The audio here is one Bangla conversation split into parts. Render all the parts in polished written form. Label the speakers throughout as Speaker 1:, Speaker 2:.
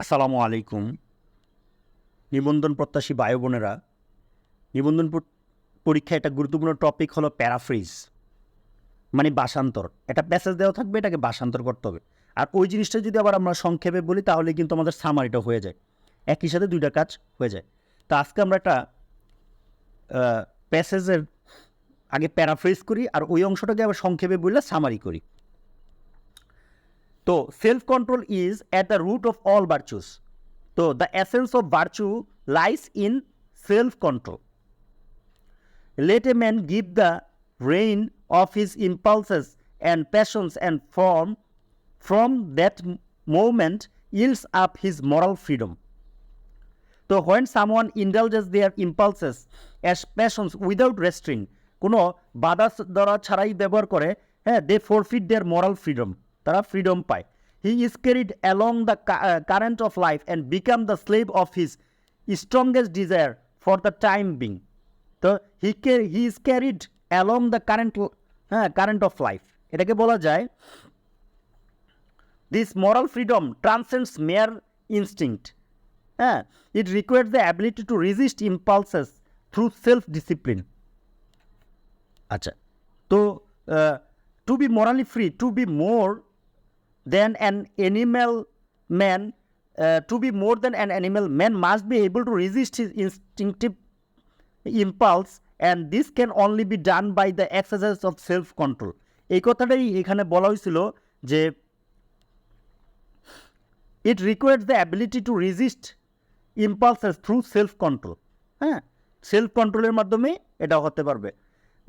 Speaker 1: আসসালামু আলাইকুম। নিবন্ধন প্রত্যাশী ভাই বোনেরা, নিবন্ধন পরীক্ষায় একটা গুরুত্বপূর্ণ টপিক হলো প্যারাফ্রেজ, মানে ভাষান্তর। একটা প্যাসেজ দেওয়া থাকবে, এটাকে ভাষান্তর করতে হবে। আর ওই জিনিসটা যদি আবার আমরা সংক্ষেপে বলি তাহলে কিন্তু আমাদের সামারিটা হয়ে যায়, একই সাথে দুইটা কাজ হয়ে যায়। তো আজকে আমরা একটা প্যাসেজের আগে প্যারাফ্রেজ করি, আর ওই অংশটাকে আবার সংক্ষেপে বললে সামারি করি। তো self control is at the root of all virtues. তো the essence of virtue lies in self control. Let a man give the rein of his impulses and passions, and from that moment yields up his moral freedom. So when someone indulges their impulses as passions without restraint, কোনো বাধা দ্বারা ছাড়াই ব্যবহার করে, they forfeit their moral freedom. তারা ফ্রিডম পায়। He is carried along the current of life and become the slave of his strongest desire for the time being. তো he is carried along the current of life. এটাকে বলা যায় this moral freedom transcends mere instinct. It requires the ability to resist impulses through self discipline. আচ্ছা, তো to be morally free, to be more than an animal man, to be more than an animal man must be able to resist his instinctive impulse, and this can only be done by the exercise of self control. এই কথাটাই এখানে বলা হয়েছিল যে it requires the ability to resist impulses through self control. Self কন্ট্রোলের মাধ্যমে এটা হতে পারবে।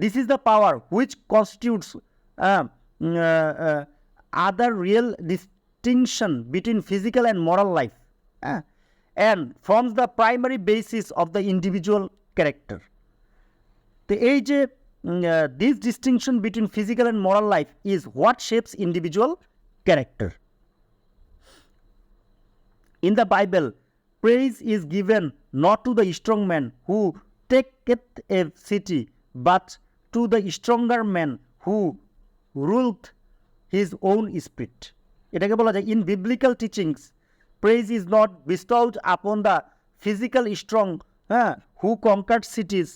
Speaker 1: This is the power which constitutes other real distinction between physical and moral life, and forms the primary basis of the individual character. তো এই যে this distinction between physical and moral life is what shapes individual character. In the Bible praise is given not to the strong man who taketh a city, but to the stronger man who ruleth his own spirit. এটাকে বলা যায় in biblical teachings praise is not bestowed upon the physical strong who conquered cities,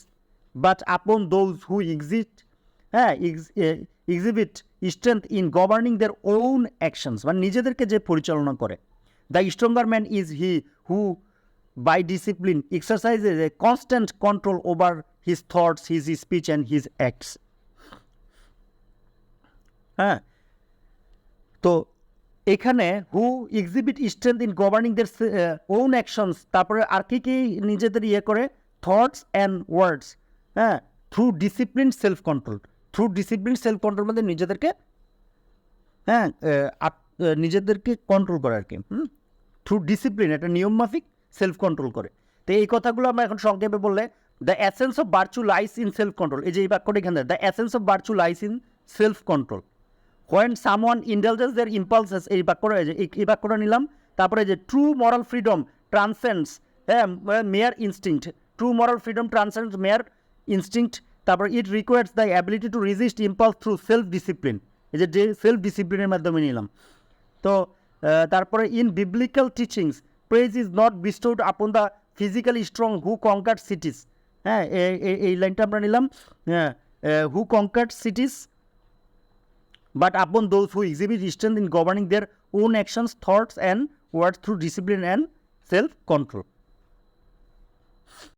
Speaker 1: but upon those who exhibit strength in governing their own actions, মানে নিজেদেরকে যে পরিচালনা করে। The stronger man is he who by discipline exercises a constant control over his thoughts, his speech and his acts. তো এখানে who exhibit strength in governing their own actions, তারপরে আর কি নিজেদের করে thoughts and words, through discipline self control. Through discipline self control মধ্যে নিজেদেরকে কন্ট্রোল করে আর কি। থ্রু ডিসিপ্লিন, একটা নিয়ম মাফিক সেলফ কন্ট্রোল করে। তো এই কথাগুলো আমরা এখন সংক্ষেপে বললে the essence of virtue lies in self control. এই যে এই বাক্যটা এখানে the essence of virtue lies in self control. when someone indulges their impulses, এই বাক্যটা নিলাম। তারপরে যে true moral freedom transcends mere instinct, true moral freedom transcends mere instinct. তারপর it requires the ability to resist impulse through self discipline, এই যে সেলফ ডিসিপ্লিনের মাধ্যমে নিলাম। তো তারপরে in biblical teachings praise is not bestowed upon the physically strong who conquered cities. এই লাইনটা আমরা নিলাম, who conquered cities but upon those who exhibit strength in governing their own actions, thoughts and words through discipline and self-control.